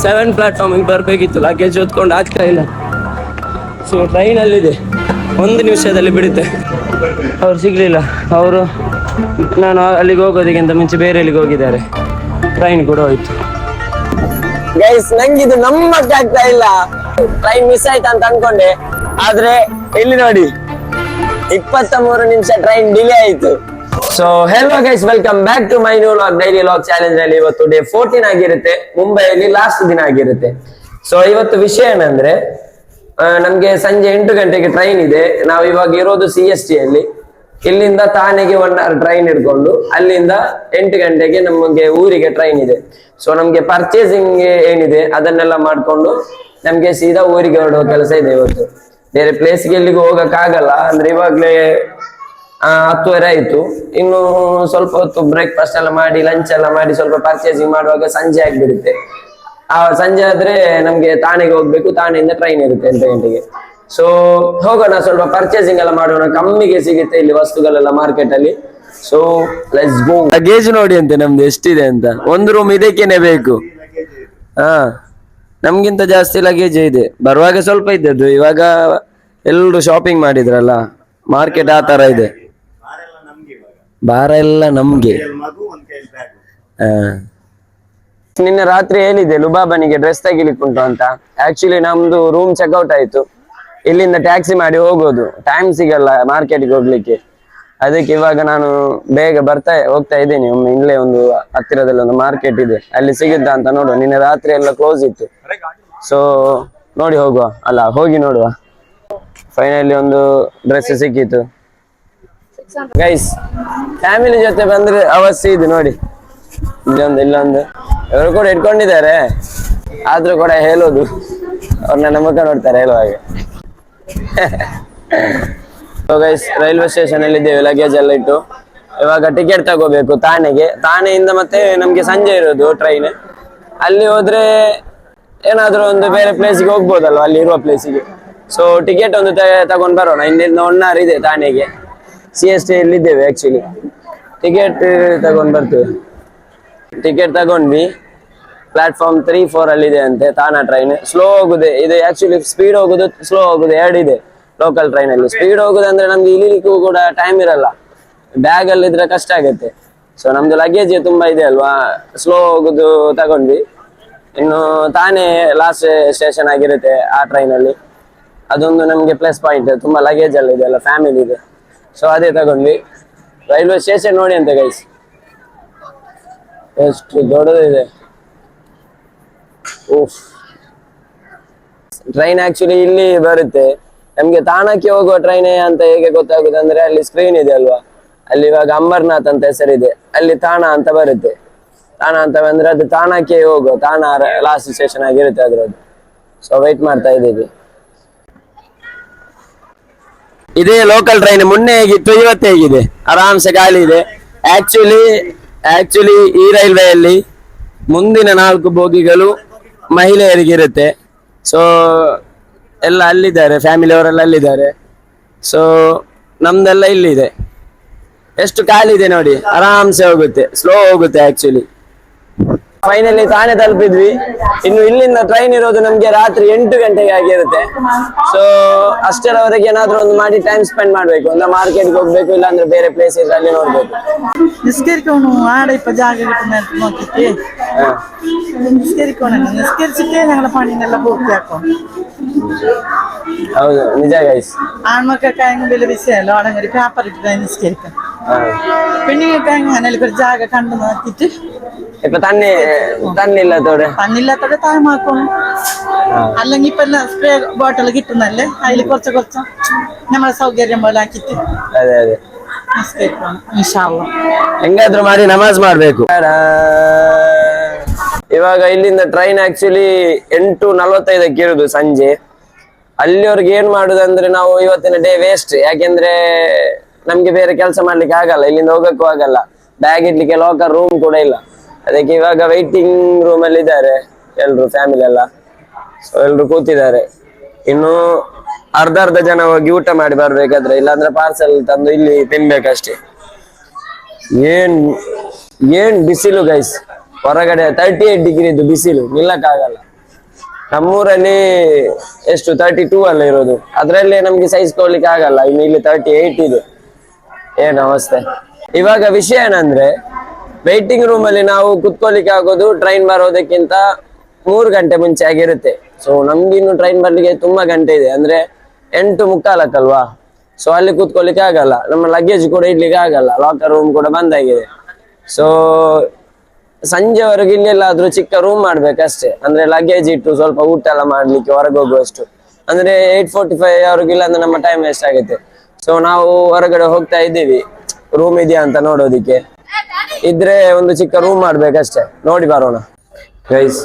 7 ಪ್ಲಾಟ್ಫಾರ್ಮಿಗೆ ಬರಬೇಕಿತ್ತು, ಲಗೇಜ್ ಹೊತ್ಕೊಂಡು ಆಗ್ತಾ ಇಲ್ಲ. ಸೊ ಟ್ರೈನಲ್ಲಿದೆ, 1 ನಿಮಿಷದಲ್ಲಿ ಬಿಡುತ್ತೆ. ಅವ್ರು ಸಿಗಲಿಲ್ಲ. ಅವರು ನಾನು ಅಲ್ಲಿಗೆ ಹೋಗೋದಕ್ಕಿಂತ ಮುಂಚೆ ಬೇರೆ ಎಲ್ಲಿಗೆ ಹೋಗಿದ್ದಾರೆ. ಟ್ರೈನ್ ಕೂಡ ಹೋಯ್ತು. ಗೈಸ್, ನಂಗಿದು ನಂಬಕ್ಕಾಗ್ತಾ ಇಲ್ಲ. ಟ್ರೈನ್ ಮಿಸ್ ಆಯ್ತು ಅಂತ ಅನ್ಕೊಂಡೆ, ಆದ್ರೆ ಇಲ್ಲಿ ನೋಡಿ 23 ನಿಮಿಷ ಟ್ರೈನ್ ಡಿಲೇ ಆಯ್ತು. So hello guys, welcome back to my new vlog, daily vlog challenge ಅಲ್ಲಿ. ಇವತ್ತು ಡೇ 14 ಆಗಿರುತ್ತೆ, ಮುಂಬೈಯಲ್ಲಿ ಲಾಸ್ಟ್ ದಿನ ಆಗಿರುತ್ತೆ. ಸೊ ಇವತ್ತು ವಿಷಯ ಏನಂದ್ರೆ, ನಮ್ಗೆ ಸಂಜೆ 8 ಗಂಟೆಗೆ ಟ್ರೈನ್ ಇದೆ. ನಾವು ಇವಾಗ ಇರೋದು CST ಅಲ್ಲಿ. ಇಲ್ಲಿಂದ ಥಾನೆಗೆ 1 hour ಟ್ರೈನ್ ಹಿಡ್ಕೊಂಡು ಅಲ್ಲಿಂದ 8 ಗಂಟೆಗೆ ನಮಗೆ ಊರಿಗೆ ಟ್ರೈನ್ ಇದೆ. ಸೊ ನಮ್ಗೆ ಪರ್ಚೇಸಿಂಗ್ ಏನಿದೆ ಅದನ್ನೆಲ್ಲ ಮಾಡ್ಕೊಂಡು ನಮ್ಗೆ ಸೀದಾ ಊರಿಗೆ ಹೊರಡುವ ಕೆಲಸ ಇದೆ ಇವತ್ತು. ಬೇರೆ ಪ್ಲೇಸ್ಗೆ ಎಲ್ಲಿಗೂ ಹೋಗಕ್ ಆಗಲ್ಲ, ಅಂದ್ರೆ ಇವಾಗ್ಲೇ 10:30 ಆಯ್ತು. ಇನ್ನು ಸ್ವಲ್ಪ ಹೊತ್ತು ಬ್ರೇಕ್ಫಾಸ್ಟ್ ಎಲ್ಲ ಮಾಡಿ, ಲಂಚ್ ಎಲ್ಲ ಮಾಡಿ, ಸ್ವಲ್ಪ ಪರ್ಚೇಸಿಂಗ್ ಮಾಡುವಾಗ ಸಂಜೆ ಆಗ್ಬಿಡುತ್ತೆ. ಸಂಜೆ ಆದ್ರೆ ನಮ್ಗೆ ಥಾನೆಗೆ ಹೋಗ್ಬೇಕು, ಥಾನೆಯಿಂದ ಟ್ರೈನ್ ಇರುತ್ತೆ 8 ಗಂಟೆಗೆ. ಸೊ ಹೋಗೋಣ, ಸ್ವಲ್ಪ ಪರ್ಚೇಸಿಂಗ್ ಎಲ್ಲ ಮಾಡೋಣ. ಕಮ್ಮಿಗೆ ಸಿಗುತ್ತೆ ಇಲ್ಲಿ ವಸ್ತುಗಳೆಲ್ಲ ಮಾರ್ಕೆಟ್ ಅಲ್ಲಿ. So let's go. ಲಗೇಜ್ ನೋಡಿ ಅಂತೆ ನಮ್ದು ಎಷ್ಟಿದೆ ಅಂತ. 1 ರೂಮ್ ಇದಕ್ಕೇನೆ ಬೇಕು. ನಮ್ಗಿಂತ ಜಾಸ್ತಿ ಲಗೇಜ್ ಇದೆ. ಬರುವಾಗ ಸ್ವಲ್ಪ ಇದ್ದದ್ದು, ಇವಾಗ ಎಲ್ರು ಶಾಪಿಂಗ್ ಮಾಡಿದ್ರಲ್ಲ, ಮಾರ್ಕೆಟ್ ಆ ತರ ಇದೆ. ಭಾರ ಎಲ್ಲ ನಮ್ಗೆ. ನಿನ್ನೆ ರಾತ್ರಿ ಹೇಳಿದೆ ಲುಬಾಬನಿಗೆ ಡ್ರೆಸ್ ತೆಗಿಲಿಕ್ಕೆ ಉಂಟು ಅಂತ. ಆಕ್ಚುಲಿ ನಮ್ದು ರೂಮ್ ಚೆಕ್ಔಟ್ ಆಯ್ತು. ಇಲ್ಲಿಂದ ಟ್ಯಾಕ್ಸಿ ಮಾಡಿ ಹೋಗೋದು, ಟೈಮ್ ಸಿಗಲ್ಲ ಮಾರ್ಕೆಟ್ಗೆ ಹೋಗ್ಲಿಕ್ಕೆ. ಅದಕ್ಕೆ ಇವಾಗ ನಾನು ಬೇಗ ಹೋಗ್ತಾ ಇದ್ದೀನಿ. ಒಮ್ಮೆ ಇಲ್ಲೇ ಒಂದು ಹತ್ತಿರದಲ್ಲಿ ಒಂದು ಮಾರ್ಕೆಟ್ ಇದೆ, ಅಲ್ಲಿ ಸಿಗುತ್ತಾ ಅಂತ ನೋಡುವ. ನಿನ್ನೆ ರಾತ್ರಿ ಎಲ್ಲ ಕ್ಲೋಸ್ ಇತ್ತು. ಸೊ ನೋಡಿ ಹೋಗುವ, ಅಲ್ಲ ಹೋಗಿ ನೋಡುವ. ಫೈನಲಿ ಒಂದು ಡ್ರೆಸ್ ಸಿಕ್ಕಿತ್ತು. ಗೈಸ್, ಫ್ಯಾಮಿಲಿ ಜೊತೆ ಬಂದ್ರೆ ಅವಶ್ಯ ಇದು ನೋಡಿ. ಇಲ್ಲೊಂದು ಇವರು ಕೂಡ ಇಟ್ಕೊಂಡಿದ್ದಾರೆ, ಆದ್ರೂ ಕೂಡ ಹೇಳೋದು ಅವ್ರು ನನ್ನ ಮುಖ ನೋಡ್ತಾರೆ ಹೇಳುವಾಗ. ಸೊ ಗೈಸ್, ರೈಲ್ವೆ ಸ್ಟೇಷನ್ ಅಲ್ಲಿ ಇದ್ದೇವೆ, ಲಗೇಜ್ ಎಲ್ಲ ಇಟ್ಟು. ಇವಾಗ ಟಿಕೆಟ್ ತಗೋಬೇಕು ಥಾನೆಗೆ. ಥಾನೆಯಿಂದ ಮತ್ತೆ ನಮ್ಗೆ ಸಂಜೆ ಇರೋದು ಟ್ರೈನ್. ಅಲ್ಲಿ ಹೋದ್ರೆ ಏನಾದ್ರೂ ಒಂದು ಬೇರೆ ಪ್ಲೇಸಿಗೆ ಹೋಗ್ಬೋದಲ್ವ, ಅಲ್ಲಿ ಇರುವ ಪ್ಲೇಸಿಗೆ. ಸೊ ಟಿಕೆಟ್ ಒಂದು ತಗೊಂಡ್ ಬರೋಣ. ಇಲ್ಲಿಂದ 1 hour ಇದೆ ಥಾನೆಗೆ. CST ಅಲ್ಲಿ ಇದ್ದೇವೆ ಆಕ್ಚುಲಿ. ಟಿಕೆಟ್ ತಗೊಂಡ್ ಬರ್ತೇವೆ. ಟಿಕೆಟ್ ತಗೊಂಡ್ವಿ. ಪ್ಲಾಟ್ಫಾರ್ಮ್ 3, 4 ಅಲ್ಲಿ ಇದೆ ಅಂತೆ ಥಾನಾ ಟ್ರೈನ್. ಸ್ಲೋ ಹೋಗುದೆ ಇದು. ಆಕ್ಚುಲಿ ಸ್ಪೀಡ್ ಹೋಗುದು, ಸ್ಲೋ ಹೋಗುದು 2 ಇದೆ ಲೋಕಲ್ ಟ್ರೈನ್ ಅಲ್ಲಿ. ಸ್ಪೀಡ್ ಹೋಗುದಂದ್ರೆ ನಮ್ಗೆ ಇಳಿಲಿಕ್ಕೂ ಕೂಡ ಟೈಮ್ ಇರಲ್ಲ, ಬ್ಯಾಗ್ ಅಲ್ಲಿ ಇದ್ರೆ ಕಷ್ಟ ಆಗುತ್ತೆ. ಸೊ ನಮ್ದು ಲಗೇಜ್ ತುಂಬಾ ಇದೆ ಅಲ್ವಾ, ಸ್ಲೋ ಹೋಗುದು ತಗೊಂಡ್ವಿ. ಇನ್ನು ತಾನೇ ಲಾಸ್ಟ್ ಸ್ಟೇಷನ್ ಆಗಿರುತ್ತೆ ಆ ಟ್ರೈನ್ ಅಲ್ಲಿ. ಅದೊಂದು ನಮ್ಗೆ ಪ್ಲಸ್ ಪಾಯಿಂಟ್. ತುಂಬಾ ಲಗೇಜ್ ಎಲ್ಲ ಇದೆ ಅಲ್ಲ, ಫ್ಯಾಮಿಲಿ ಇದೆ. ಸೊ ಅದೇ ತಗೊಂಡ್ವಿ. ರೈಲ್ವೆ ಸ್ಟೇಷನ್ ನೋಡಿ ಅಂತ ಗೈಸ್, ಎಷ್ಟು ದೊಡ್ಡದಿದೆ. ಟ್ರೈನ್ ಆಕ್ಚುಲಿ ಇಲ್ಲಿ ಬರುತ್ತೆ. ನಮ್ಗೆ ತಾಣಕ್ಕೆ ಹೋಗುವ ಟ್ರೈನ್ ಅಂತ ಹೇಗೆ ಗೊತ್ತಾಗುತ್ತೆ ಅಂದ್ರೆ, ಅಲ್ಲಿ ಸ್ಕ್ರೀನ್ ಇದೆ ಅಲ್ವಾ, ಅಲ್ಲಿ ಇವಾಗ ಅಂಬರ್ನಾಥ್ ಅಂತ ಹೆಸರಿದೆ, ಅಲ್ಲಿ ತಾಣ ಅಂತ ಬರುತ್ತೆ. ತಾಣ ಅಂತ ಬಂದ್ರೆ ಅದು ತಾಣಕ್ಕೆ ಹೋಗುವ, ತಾಣ ಲಾಸ್ಟ್ ಸ್ಟೇಷನ್ ಆಗಿರುತ್ತೆ ಅದ್ರದ್ದು. ಸೊ ವೆಯ್ಟ್ ಮಾಡ್ತಾ ಇದ್ದೀವಿ. ಇದೇ ಲೋಕಲ್ ಟ್ರೈನ್. ಮೊನ್ನೆ ಹೇಗಿತ್ತು, ಇವತ್ತು ಹೇಗಿದೆ, ಆರಾಮ್ಸೆ ಖಾಲಿ ಇದೆ. ಆಕ್ಚುಲಿ ಈ ರೈಲ್ವೆಯಲ್ಲಿ ಮುಂದಿನ 4 ಬೋಗಿಗಳು ಮಹಿಳೆಯರಿಗಿರುತ್ತೆ. ಸೊ ಎಲ್ಲ ಅಲ್ಲಿದ್ದಾರೆ, ಫ್ಯಾಮಿಲಿ ಅವರೆಲ್ಲ ಅಲ್ಲಿದ್ದಾರೆ. ಸೊ ನಮ್ದೆಲ್ಲ ಇಲ್ಲಿದೆ. ಎಷ್ಟು ಖಾಲಿ ಇದೆ ನೋಡಿ, ಆರಾಮ್ಸೆ ಹೋಗುತ್ತೆ, ಸ್ಲೋ ಹೋಗುತ್ತೆ ಆಕ್ಚುಲಿ. ಫೈನಲಿ ತಾನೇ ತಲುಪಿದ್ವಿ. ಇನ್ನು ಇಲ್ಲಿಂದ ಟ್ರೈನ್ ಇರೋದು ನಮ್ಗೆ ರಾತ್ರಿ 8 ಗಂಟೆಗೆ ಆಗಿರುತ್ತೆ. ಸೊ ಅಷ್ಟರವರೆಗೆ ಏನಾದ್ರೂ ಒಂದು ಮಾಡಿ ಟೈಮ್ ಸ್ಪೆಂಡ್ ಮಾಡ್ಬೇಕು. ಒಂದು ಮಾರ್ಕೆಟ್ಗೆ ಹೋಗ್ಬೇಕು, ಇಲ್ಲಾಂದ್ರೆ ಬೇರೆ ಪ್ಲೇಸ್ ಇದೆ ಅಲ್ಲಿ ನೋಡ್ಬೇಕು. ಹೌದು, ನಿಜ ಗೈಸ್. ഇപ്പൊ തന്നില്ലാത്തോടെ ടൈം ആക്കണം. അല്ലെങ്കിൽ ഇപ്പൊ സ്പ്രേ ബോട്ടിൽ കിട്ടുന്നല്ലേ, അതിൽ കുറച്ച് നമ്മളെ സൗകര്യം പോലെ ആക്കിട്ട്. അതെ അതെ, ಹೆಂಗಾದ್ರೂ ಮಾಡಿ ನಮಾಜ್ ಮಾಡ್ಬೇಕು. ಇವಾಗ ಇಲ್ಲಿಂದ ಟ್ರೈನ್ ಆಕ್ಚುಲಿ 8:45 ಇರುದು ಸಂಜೆ. ಅಲ್ಲಿವರೆಗೆ ಏನ್ ಮಾಡುದಂದ್ರೆ, ನಾವು ಇವತ್ತಿನ ಡೇ ವೇಸ್ಟ್. ಯಾಕೆಂದ್ರೆ ನಮ್ಗೆ ಬೇರೆ ಕೆಲಸ ಮಾಡ್ಲಿಕ್ಕೆ ಆಗಲ್ಲ, ಇಲ್ಲಿಂದ ಹೋಗಕ್ಕೂ ಆಗಲ್ಲ, ಬ್ಯಾಗ್ ಇಡ್ಲಿಕ್ಕೆ ಲಾಕರ್ ರೂಮ್ ಕೂಡ ಇಲ್ಲ. ಅದಕ್ಕೆ ಇವಾಗ ವೈಟಿಂಗ್ ರೂಮ್ ಅಲ್ಲಿ ಇದ್ದಾರೆ ಎಲ್ರು, ಫ್ಯಾಮಿಲಿ ಎಲ್ಲ. ಸೊ ಎಲ್ರು ಕೂತಿದ್ದಾರೆ. ಇನ್ನು ಅರ್ಧ ಜನ ಹೋಗಿ ಊಟ ಮಾಡಿ ಬರ್ಬೇಕಾದ್ರೆ, ಇಲ್ಲಾಂದ್ರೆ ಪಾರ್ಸಲ್ ತಂದು ಇಲ್ಲಿ ತಿನ್ಬೇಕಷ್ಟೇ. ಏನ್ ಬಿಸಿಲು ಗೈಸ್, ಹೊರಗಡೆ 38 ಡಿಗ್ರಿ ಇದ್ದು ಬಿಸಿಲು, ನಿಲ್ಲಕ್ಕಾಗಲ್ಲ. ನಮ್ಮೂರಲ್ಲಿ ಎಷ್ಟು 32 ಅಲ್ಲ ಇರೋದು, ಅದ್ರಲ್ಲಿ ನಮ್ಗೆ ಸೈಜ್ ಕೊಡ್ಲಿಕ್ಕೆ ಆಗಲ್ಲ. ಇನ್ನು ಇಲ್ಲಿ 38 ಇದೆ. ಏನು ಅವಸ್ಥೆ. ಇವಾಗ ವಿಷಯ ಏನಂದ್ರೆ, ವೈಟಿಂಗ್ ರೂಮ್ ಅಲ್ಲಿ ನಾವು ಕುತ್ಕೊಳ್ಳಿಕ್ಕೆ ಆಗೋದು ಟ್ರೈನ್ ಬರೋದಕ್ಕಿಂತ 3 ಗಂಟೆ ಮುಂಚೆ ಆಗಿರುತ್ತೆ. ಸೊ ನಮ್ಗೆ ಇನ್ನು ಟ್ರೈನ್ ಬರ್ಲಿಕ್ಕೆ ತುಂಬಾ ಗಂಟೆ ಇದೆ, ಅಂದ್ರೆ 8:45 ಸೊ ಅಲ್ಲಿ ಕೂತ್ಕೊಳ್ಳಿಕ್ಕೆ ಆಗಲ್ಲ, ನಮ್ಮ ಲಗೇಜ್ ಕೂಡ ಇಡ್ಲಿಕ್ಕೆ ಆಗಲ್ಲ, ಲಾಕರ್ ರೂಮ್ ಕೂಡ ಬಂದಾಗಿದೆ. ಸೊ ಸಂಜೆವರೆಗೆ ಇಲ್ಲೆಲ್ಲಾದ್ರೂ ಚಿಕ್ಕ ರೂಮ್ ಮಾಡ್ಬೇಕಷ್ಟೇ, ಅಂದ್ರೆ ಲಗೇಜ್ ಇಟ್ಟು ಸ್ವಲ್ಪ ಊಟ ಎಲ್ಲ ಮಾಡ್ಲಿಕ್ಕೆ ಹೊರಗೆ ಹೋಗುವಷ್ಟು. ಅಂದ್ರೆ 8:45 ಅವ್ರಿಗಿಲ್ಲ ಅಂದ್ರೆ ನಮ್ಮ ಟೈಮ್ ವೇಸ್ಟ್ ಆಗುತ್ತೆ. ಸೊ ನಾವು ಹೊರಗಡೆ ಹೋಗ್ತಾ ಇದ್ದೀವಿ ರೂಮ್ ಇದೆಯಾ ಅಂತ ನೋಡೋದಿಕ್ಕೆ. ಇದ್ರೆ ಒಂದು ಚಿಕ್ಕ ರೂಮ್ ಮಾಡ್ಬೇಕಷ್ಟೇ, ನೋಡಿ ಬರೋಣ ಗೈಸ್.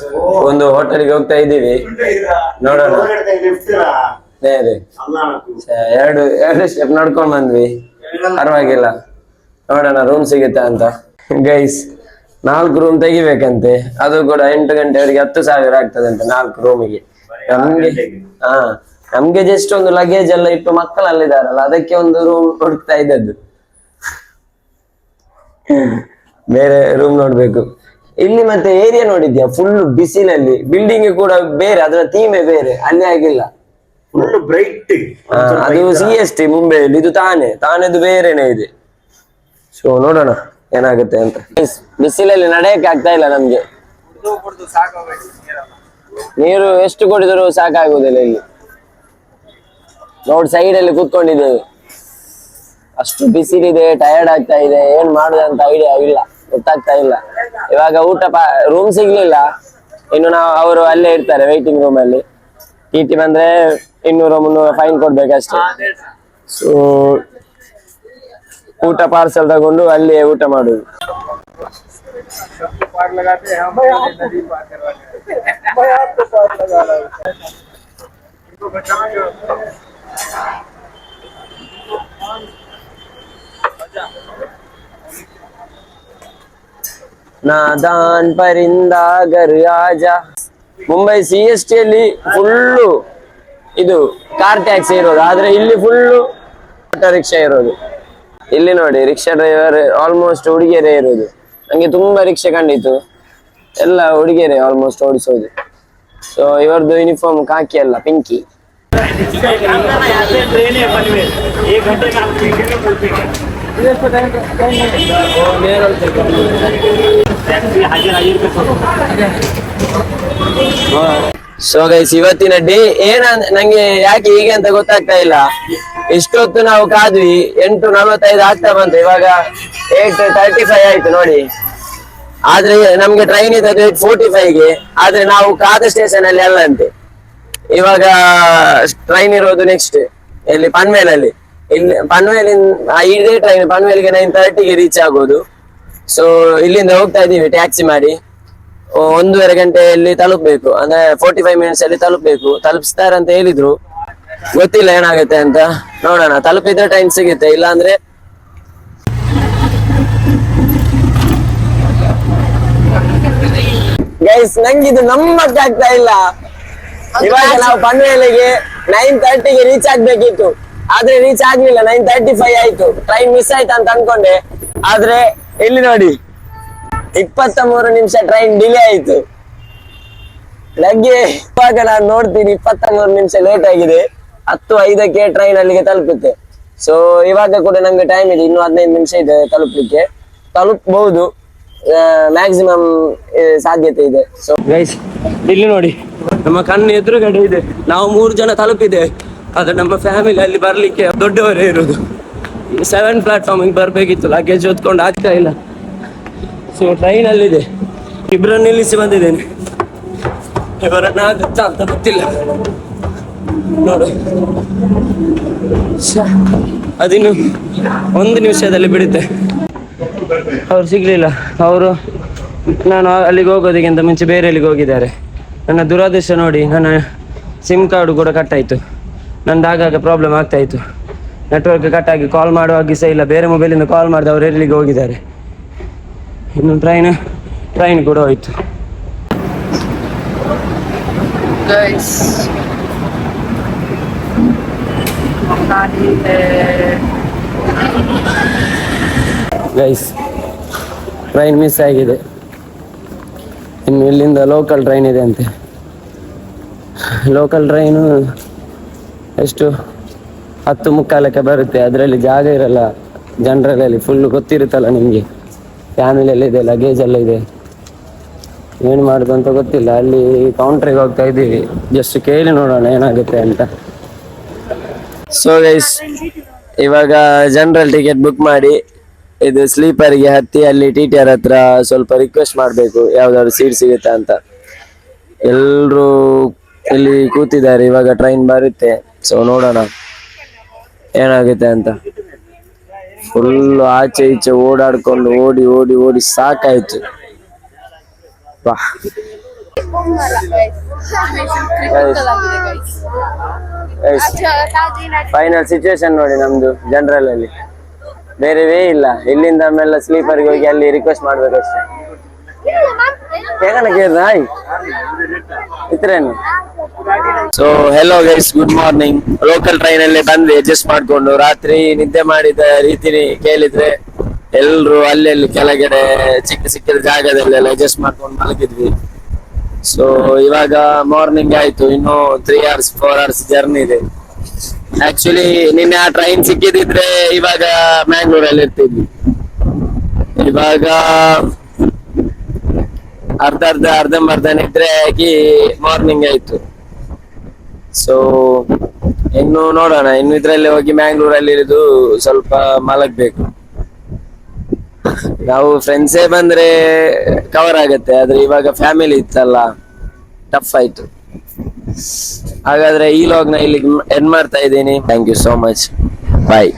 ಒಂದು ಹೋಟೆಲ್ಗೆ ಹೋಗ್ತಾ ಇದ್ದೀವಿ, ನೋಡೋಣ. ಎರಡು ಸ್ಟೆಪ್ ನಡ್ಕೊಂಡ್ ಬಂದ್ವಿ, ಪರವಾಗಿಲ್ಲ, ನೋಡೋಣ ರೂಮ್ ಸಿಗುತ್ತೆ ಅಂತ. ಗೈಸ್ 4 ರೂಮ್ ತೆಗಿಬೇಕಂತೆ, ಅದು ಕೂಡ 8 ಗಂಟೆವರೆಗೆ 10,000 ಆಗ್ತದಂತೆ 4 ರೂಮಿಗೆ. ನಮ್ಗೆ ಜಸ್ಟ್ ಒಂದು ಲಗೇಜ್ ಎಲ್ಲ ಇಟ್ಟು ಮಕ್ಕಳಲ್ಲಿದ್ದಾರಲ್ಲ, ಅದಕ್ಕೆ ಒಂದು ರೂಮ್ ಹುಡುಕ್ತಾ ಇದ್ದದ್ದು. ಬೇರೆ ರೂಮ್ ನೋಡ್ಬೇಕು. ಇಲ್ಲಿ ಮತ್ತೆ ಏರಿಯಾ ನೋಡಿದ್ಯಾ, ಫುಲ್ ಬಿಸಿಲಲ್ಲಿ, ಬಿಲ್ಡಿಂಗ್ ಕೂಡ ಬೇರೆ, ಅದರ ಥೀಮೇ ಬೇರೆ, ಅಲ್ಲಿ ಆಗಿಲ್ಲ. ಅದು CST ಮುಂಬೈಯಲ್ಲಿ, ಇದು ತಾನೆದು ಬೇರೆನೆ ಇದೆ. ಸೊ ನೋಡೋಣ ಏನಾಗುತ್ತೆ ಅಂತ. ಬಿಸಿಲಲ್ಲಿ ನಡೆಯಕ್ಕೆ ಆಗ್ತಾ ಇಲ್ಲ ನಮ್ಗೆ, ನೀರು ಎಷ್ಟು ಕುಡಿದ್ರು ಸಾಕಾಗುದಿಲ್ಲ. ಇಲ್ಲಿ ರೋಡ್ ಸೈಡ್ ಅಲ್ಲಿ ಕೂತ್ಕೊಂಡಿದ್ದೇವೆ, ಅಷ್ಟು ಬಿಸಿಲಿದೆ, ಟಯರ್ಡ್ ಆಗ್ತಾ ಇದೆ, ಏನ್ ಮಾಡುದಂತ ಐಡಿಯಾ ಇಲ್ಲ, ಗೊತ್ತಾಗ್ತಾ ಇಲ್ಲ. ಇವಾಗ ಊಟ ರೂಮ್ ಸಿಗ್ಲಿಲ್ಲ ಇನ್ನು, ಅವರು ಅಲ್ಲೇ ಇರ್ತಾರೆ ವೈಟಿಂಗ್ ರೂಮ್ ಅಲ್ಲಿ. TT ಬಂದ್ರೆ 200-300 ಫೈನ್ ಕೊಡ್ಬೇಕಷ್ಟೇ. ಸೊ ಊಟ ಪಾರ್ಸಲ್ ತಗೊಂಡು ಅಲ್ಲಿ ಊಟ ಮಾಡುದು. ನಾದಾನ್ ಪರಿಂದಾಗರ್ ಆಜಾ. ಮುಂಬೈ CST ಅಲ್ಲಿ ಫುಲ್ಲು ಇದು ಕಾರ್ ಟ್ಯಾಕ್ಸಿ ಇರೋದು, ಆದ್ರೆ ಇಲ್ಲಿ ಫುಲ್ಲು ಆಟೋ ರಿಕ್ಷಾ ಇರೋದು. ಇಲ್ಲಿ ನೋಡಿ ರಿಕ್ಷಾ ಡ್ರೈವರ್ ಆಲ್ಮೋಸ್ಟ್ ಹುಡುಗಿಯರೇ ಇರೋದು. ನಂಗೆ ತುಂಬಾ ರಿಕ್ಷಾ ಕಂಡಿತು, ಎಲ್ಲ ಹುಡುಗಿಯರೇ ಆಲ್ಮೋಸ್ಟ್ ಓಡಿಸೋದು. ಸೊ ಇವರದ್ದು ಯೂನಿಫಾರ್ಮ್ ಕಾಕಿ ಅಲ್ಲ, ಪಿಂಕಿ. ಸೊ ಗೈಸ್, ಇವತ್ತಿನ ಡೇ ನಂಗೆ ಯಾಕೆ ಹೀಗೆ ಅಂತ ಗೊತ್ತಾಗ್ತಾ ಇಲ್ಲ. ಇಷ್ಟೊತ್ತು ನಾವು ಕಾದ್ವಿ, 8:45 ಆಗ್ತಾ ಬಂತು, ಇವಾಗ 8:35 ಆಯ್ತು ನೋಡಿ. ಆದ್ರೆ ನಮ್ಗೆ ಟ್ರೈನ್ ಇದ್ದದ್ದು 8:45ಗೆ, ಆದ್ರೆ ನಾವು ಕಾದ ಸ್ಟೇಷನ್ ಅಲ್ಲಿ ಅಲ್ಲಂತೆ. ಇವಾಗ ಟ್ರೈನ್ ಇರೋದು ನೆಕ್ಸ್ಟ್ ಇಲ್ಲಿ ಪನ್ವೇಲಲ್ಲಿ. ಇಲ್ಲಿ ಇದೇ ಟ್ರೈನ್ ಪನ್ವೇಲ್ಗೆ 9:30ಗೆ ರೀಚ್ ಆಗೋದು. ಸೊ ಇಲ್ಲಿಂದ ಹೋಗ್ತಾ ಇದೀವಿ ಟ್ಯಾಕ್ಸಿ ಮಾಡಿ, 1.5 ಗಂಟೆಯಲ್ಲಿ ತಲುಪಬೇಕು, ಅಂದ್ರೆ 45 ಮಿನಿಟ್ಸ್ ಅಲ್ಲಿ ತಲುಪಬೇಕು. ತಲುಪಿಸ್ತಾರಂತ ಹೇಳಿದ್ರು, ಗೊತ್ತಿಲ್ಲ ಏನಾಗುತ್ತೆ ಅಂತ, ನೋಡೋಣ. ತಲುಪಿದ್ರೆ ಟ್ರೈನ್ ಸಿಗುತ್ತೆ, ಇಲ್ಲ ಅಂದ್ರೆ ಗೈಸ್ ನಂಗಿದು ನಂಬಕ್ಕಾಗ್ತಾ ಇಲ್ಲ. ಇವಾಗ ನಾವು ಪನ್ವೇಲಿಗೆ 9:30ಗೆ ರೀಚ್ ಆಗ್ಬೇಕಿತ್ತು, ಆದ್ರೆ ರೀಚ್ ಆಗ್ಲಿಲ್ಲ. 9:35 ಆಯ್ತು, ಟ್ರೈನ್ ಮಿಸ್ ಆಯ್ತು ಅಂತ ಅನ್ಕೊಂಡೆ. ಆದ್ರೆ ಇಲ್ಲಿ ನೋಡಿ 23 ನಿಮಿಷ ಟ್ರೈನ್ ಡಿಲೇ ಆಯ್ತು. ಇವಾಗ ನಾನು ನೋಡ್ತೀನಿ 23 ನಿಮಿಷ ಲೇಟ್ ಆಗಿದೆ. 10:05ಕ್ಕೆ ಟ್ರೈನ್ ಅಲ್ಲಿಗೆ ತಲುಪುತ್ತೆ. ಸೊ ಇವಾಗ ಕೂಡ ನಂಗೆ ಟೈಮ್ ಇದೆ, ಇನ್ನು 15 ನಿಮಿಷ ಇದೆ ತಲುಪಲಿಕ್ಕೆ. ತಲುಪಬಹುದು, ಮ್ಯಾಕ್ಸಿಮಮ್ ಸಾಧ್ಯತೆ ಇದೆ. ಸೊ ಗೈಸ್ ಇಲ್ಲಿ ನೋಡಿ, ನಮ್ಮ ಕಣ್ಣು ಎದುರುಗಡೆ ಇದೆ, ನಾವು 3 ಜನ ತಲುಪಿದೆ. ಆದ್ರೆ ನಮ್ಮ ಫ್ಯಾಮಿಲಿ ಅಲ್ಲಿ ಬರ್ಲಿಕ್ಕೆ ದೊಡ್ಡವರೇ ಇರೋದು. 7 ಪ್ಲಾಟ್ಫಾರ್ಮಿಗೆ ಬರ್ಬೇಕಿತ್ತು, ಲಗೇಜ್ ಹೊತ್ಕೊಂಡು ಆಗ್ತಾ ಇಲ್ಲ. ಸೊ ಟ್ರೈನ್ ಅಲ್ಲಿದೆ, ಇಬ್ಬರನ್ನು ನಿಲ್ಲಿಸಿ ಬಂದಿದ್ದೇನೆ. ಇವರನ್ನ ಆಗುತ್ತಾ ಅಂತ ಗೊತ್ತಿಲ್ಲ, ನೋಡು. ಅದಿನ್ನು 1 ನಿಮಿಷದಲ್ಲಿ ಬಿಡುತ್ತೆ. ಅವ್ರು ಸಿಗ್ಲಿಲ್ಲ, ಅವರು ನಾನು ಅಲ್ಲಿಗೆ ಹೋಗೋದಕ್ಕಿಂತ ಮುಂಚೆ ಬೇರೆ ಅಲ್ಲಿಗೆ ಹೋಗಿದ್ದಾರೆ. ನನ್ನ ದುರಾದೃಷ್ಟ ನೋಡಿ, ನನ್ನ ಸಿಮ್ ಕಾರ್ಡು ಕೂಡ ಕಟ್ ಆಯ್ತು. ನಂದು ಆಗಾಗ ಪ್ರಾಬ್ಲಮ್ ಆಗ್ತಾ ಇತ್ತು, ನೆಟ್ವರ್ಕ್ ಕಟ್ ಆಗಿ ಕಾಲ್ ಮಾಡುವಾಗ ಸಹ ಇಲ್ಲ. ಬೇರೆ ಮೊಬೈಲಿಂದ ಕಾಲ್ ಮಾಡಿದೆ, ಅವ್ರು ಎಲ್ಲಿಗೆ ಹೋಗಿದ್ದಾರೆ. ಇನ್ನು ಟ್ರೈನ್ ಕೂಡ ಹೋಯ್ತು. ಗೈಸ್ ಟ್ರೈನ್ ಮಿಸ್ ಆಗಿದೆ. ಇನ್ನು ಇಲ್ಲಿಂದ ಲೋಕಲ್ ಟ್ರೈನ್ ಇದೆ ಅಂತೆ. ಲೋಕಲ್ ಟ್ರೈನು ಎಷ್ಟು 10:45 ಬರುತ್ತೆ. ಅದರಲ್ಲಿ ಜಾಗ ಇರಲ್ಲ ಜನರಲಲ್ಲಿ, ಫುಲ್ಲು ಗೊತ್ತಿರುತ್ತಲ್ಲ ನಿಮಗೆ, ಫ್ಯಾಮಿಲಿ ಎಲ್ಲ ಇದೆ, ಲಗೇಜ್ ಎಲ್ಲ ಇದೆ, ಏನು ಮಾಡೋದು ಅಂತ ಗೊತ್ತಿಲ್ಲ. ಅಲ್ಲಿ ಕೌಂಟ್ರಿಗೆ ಹೋಗ್ತಾ ಇದ್ದೀವಿ, ಜಸ್ಟ್ ಕೇಳಿ ನೋಡೋಣ ಏನಾಗುತ್ತೆ ಅಂತ. ಸೊ ಗೈಸ್, ಇವಾಗ ಜನರಲ್ ಟಿಕೆಟ್ ಬುಕ್ ಮಾಡಿ ಇದು ಸ್ಲೀಪರ್ಗೆ ಹತ್ತಿ ಅಲ್ಲಿ TTR ಹತ್ರ ಸ್ವಲ್ಪ ರಿಕ್ವೆಸ್ಟ್ ಮಾಡಬೇಕು ಯಾವ್ದಾದ್ರು ಸೀಟ್ ಸಿಗುತ್ತಾ ಅಂತ. ಎಲ್ಲರೂ ಇಲ್ಲಿ ಕೂತಿದ್ದಾರೆ, ಇವಾಗ ಟ್ರೈನ್ ಬರುತ್ತೆ. ಸೊ ನೋಡೋಣ ಏನಾಗುತ್ತೆ ಅಂತ. ಫುಲ್ ಆಚೆ ಈಚೆ ಓಡಾಡ್ಕೊಂಡು ಓಡಿ ಓಡಿ ಓಡಿ ಸಾಕಾಯ್ತು. ಫೈನಲ್ ಸಿಚುವೇಶನ್ ನೋಡಿ ನಮ್ದು ಜನರಲ್ ಅಲ್ಲಿ, ಬೇರೆ ವೇ ಇಲ್ಲ. ಇಲ್ಲಿಂದ ಆಮೇಲೆ ಸ್ಲೀಪರ್ಗೆ ಹೋಗಿ ಅಲ್ಲಿ ರಿಕ್ವೆಸ್ಟ್ ಮಾಡ್ಬೇಕಷ್ಟೇ. ಇತ್ರೇನು. So hello guys, good morning. Local train ಅಲ್ಲೇ ಬಂದ್ವಿ ಅಡ್ಜಸ್ಟ್ ಮಾಡ್ಕೊಂಡು. ರಾತ್ರಿ ನಿದ್ದೆ ಮಾಡಿದ ರೀತಿ ಕೇಳಿದ್ರೆ ಎಲ್ರು ಅಲ್ಲಿ ಕೆಳಗಡೆ ಚಿಕ್ಕ ಸಿಕ್ಕಿದ ಜಾಗದಲ್ಲೆಲ್ಲ ಅಡ್ಜಸ್ಟ್ ಮಾಡ್ಕೊಂಡು ಮಲಗಿದ್ವಿ. ಸೊ ಇವಾಗ ಮಾರ್ನಿಂಗ್ ಆಯ್ತು, ಇನ್ನು 3 hours 4 hours ಜರ್ನಿ ಇದೆ. ಆಕ್ಚುಲಿ ನಿನ್ನೆ ಆ ಟ್ರೈನ್ ಸಿಕ್ಕಿದಿದ್ರೆ ಇವಾಗ ಮ್ಯಾಂಗ್ಳೂರಲ್ಲಿ ಇರ್ತಿದ್ವಿ. ಇವಾಗ ಅರ್ಧಂಬರ್ಧ ನಿದ್ರೆ ಆಗಿ ಮಾರ್ನಿಂಗ್ ಆಯ್ತು. ಸೊ ಇನ್ನು ನೋಡೋಣ, ಇನ್ನು ಇದ್ರಲ್ಲಿ ಹೋಗಿ ಮ್ಯಾಂಗ್ಳೂರಲ್ಲಿ ಇರೋದು ಸ್ವಲ್ಪ ಮಲಗ್ಬೇಕು. ನಾವು ಫ್ರೆಂಡ್ಸೇ ಬಂದ್ರೆ ಕವರ್ ಆಗತ್ತೆ, ಆದ್ರೆ ಇವಾಗ ಫ್ಯಾಮಿಲಿ ಇತ್ತಲ್ಲ, ಟಫ್ ಆಯ್ತು. ಹಾಗಾದ್ರೆ ಈ ಲಾಗ್ನ ಇಲ್ಲಿ ಎಂಡ್ ಮಾಡ್ತಾ ಇದ್ದೀನಿ. Thank you so much, bye.